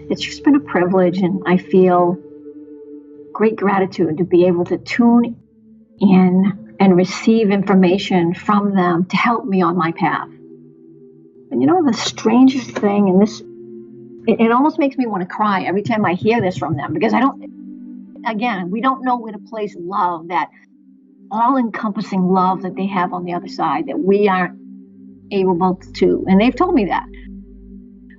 it's just been a privilege, and I feel great gratitude to be able to tune in and receive information from them to help me on my path. And the strangest thing, and this, it almost makes me want to cry every time I hear this from them, because we don't know where to place love, that all-encompassing love that they have on the other side, that we aren't able to, and they've told me that,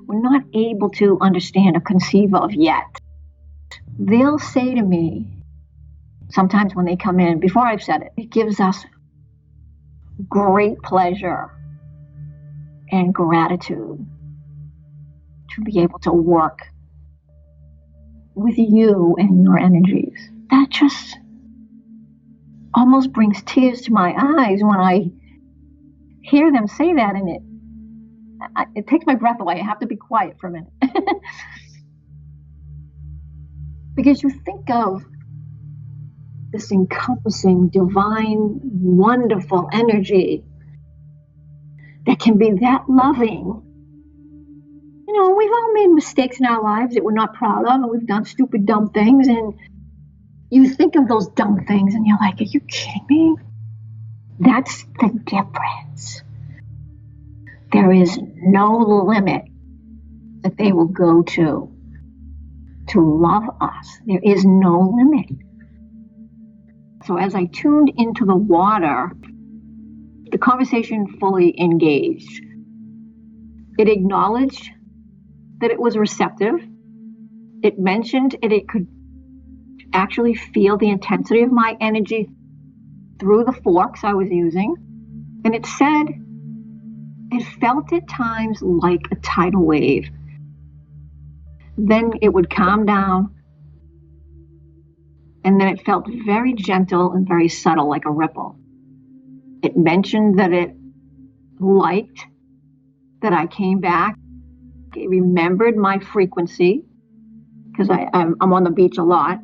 we're not able to understand or conceive of yet. They'll say to me, sometimes when they come in, before I've said it, it gives us great pleasure and gratitude to be able to work with you and your energies. That just almost brings tears to my eyes when I hear them say that, and it takes my breath away. I have to be quiet for a minute. Because you think of this encompassing, divine, wonderful energy that can be that loving. We've all made mistakes in our lives that we're not proud of, and we've done stupid, dumb things, and you think of those dumb things and you're like, are you kidding me? That's the difference. There is no limit that they will go to love us. There is no limit. So as I tuned into the water, the conversation fully engaged. It acknowledged that it was receptive. It mentioned it could actually feel the intensity of my energy through the forks I was using. And it said it felt at times like a tidal wave. Then it would calm down, and then it felt very gentle and very subtle, like a ripple. It mentioned that it liked that I came back. It remembered my frequency, because I'm on the beach a lot.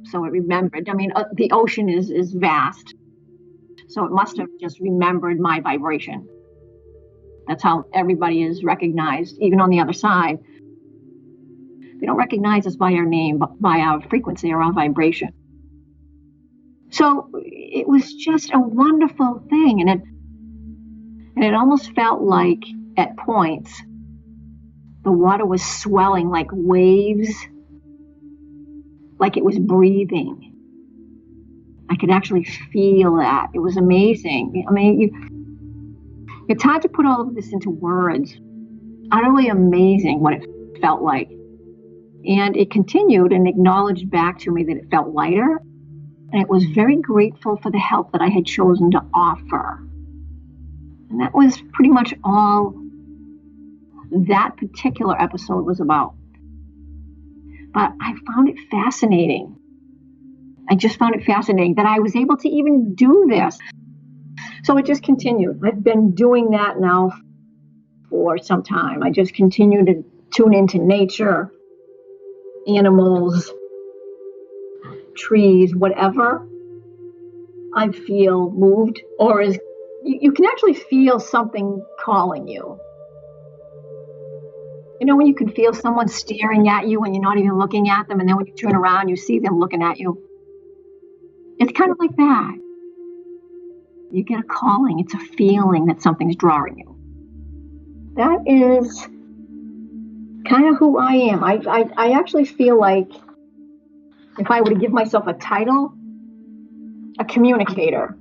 So it remembered. I mean, the ocean is vast. So it must have just remembered my vibration. That's how everybody is recognized, even on the other side. They don't recognize us by our name, but by our frequency or our vibration. So it was just a wonderful thing. And it almost felt like, at points, the water was swelling like waves, like it was breathing. I could actually feel that. It was amazing. I mean, it's hard to put all of this into words. Utterly amazing what it felt like. And it continued and acknowledged back to me that it felt lighter. And it was very grateful for the help that I had chosen to offer. And that was pretty much all that particular episode was about. But I found it fascinating. I just found it fascinating that I was able to even do this. So it just continued. I've been doing that now for some time. I just continue to tune into nature, animals, trees, whatever I feel moved, or you can actually feel something calling you. When you can feel someone staring at you and you're not even looking at them, and then when you turn around, you see them looking at you. It's kind of like that. You get a calling. It's a feeling that something's drawing you. That is kind of who I am. I actually feel like, if I were to give myself a title, a communicator.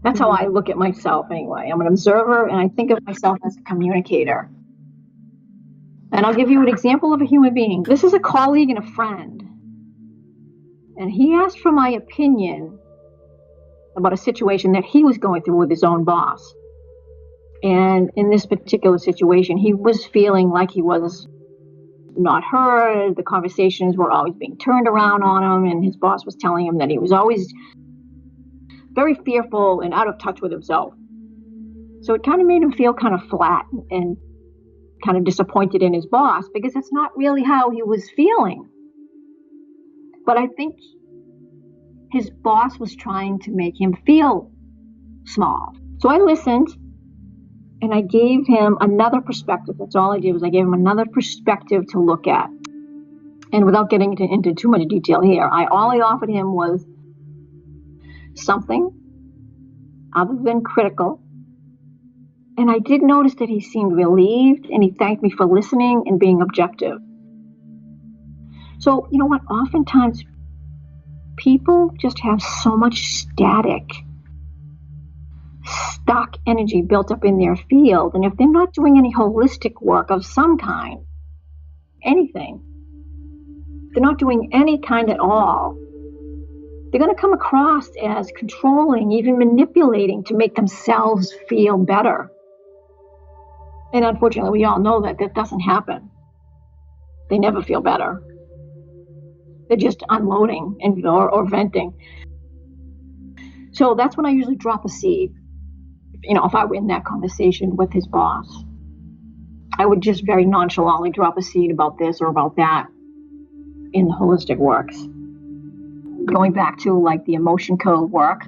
That's how I look at myself anyway. I'm an observer, and I think of myself as a communicator. And I'll give you an example of a human being. This is a colleague and a friend. And he asked for my opinion about a situation that he was going through with his own boss. And in this particular situation, he was feeling like he was not heard. The conversations were always being turned around on him, and his boss was telling him that he was always very fearful and out of touch with himself. So it kind of made him feel kind of flat and kind of disappointed in his boss, because that's not really how he was feeling. But I think his boss was trying to make him feel small. So I listened, And I gave him another perspective. That's all I did was I gave him another perspective to look at. And without getting into too much detail here, all I offered him was something other than critical. And I did notice that he seemed relieved, and he thanked me for listening and being objective. So, you know what? Oftentimes, people just have so much static, stuck energy built up in their field. And if they're not doing any holistic work of some kind, anything, they're not doing any kind at all, they're going to come across as controlling, even manipulating to make themselves feel better. And unfortunately, we all know that doesn't happen. They never feel better. They're just unloading or venting. So that's when I usually drop a seed. If I were in that conversation with his boss, I would just very nonchalantly drop a seed about this or about that in the holistic works. Going back to like the emotion code work,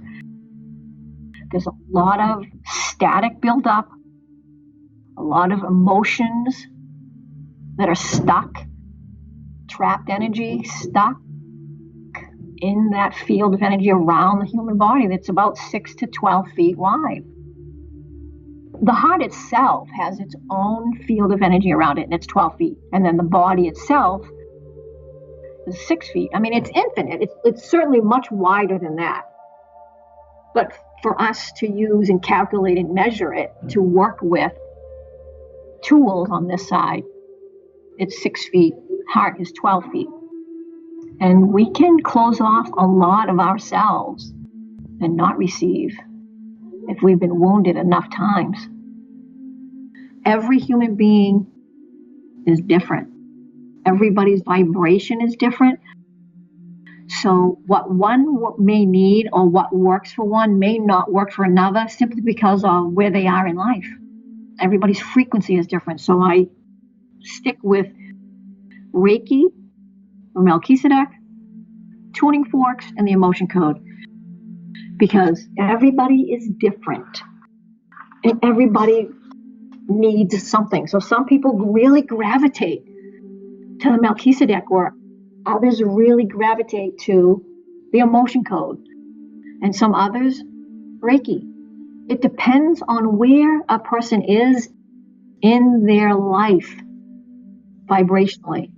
there's a lot of static buildup, a lot of emotions that are stuck, trapped energy, stuck in that field of energy around the human body that's about 6 to 12 feet wide. The heart itself has its own field of energy around it, and it's 12 feet. And then the body itself is 6 feet. I mean, it's infinite. It's certainly much wider than that. But for us to use and calculate and measure it, to work with tools on this side, it's 6 feet. Heart is 12 feet. And we can close off a lot of ourselves and not receive if we've been wounded enough times. Every human being is different. Everybody's vibration is different. So what one may need or what works for one may not work for another simply because of where they are in life. Everybody's frequency is different. So I stick with Reiki or Melchizedek, tuning forks, and the emotion code. Because everybody is different and everybody needs something. So some people really gravitate to the Melchizedek work. Others really gravitate to the emotion code. And some others, Reiki. It depends on where a person is in their life vibrationally.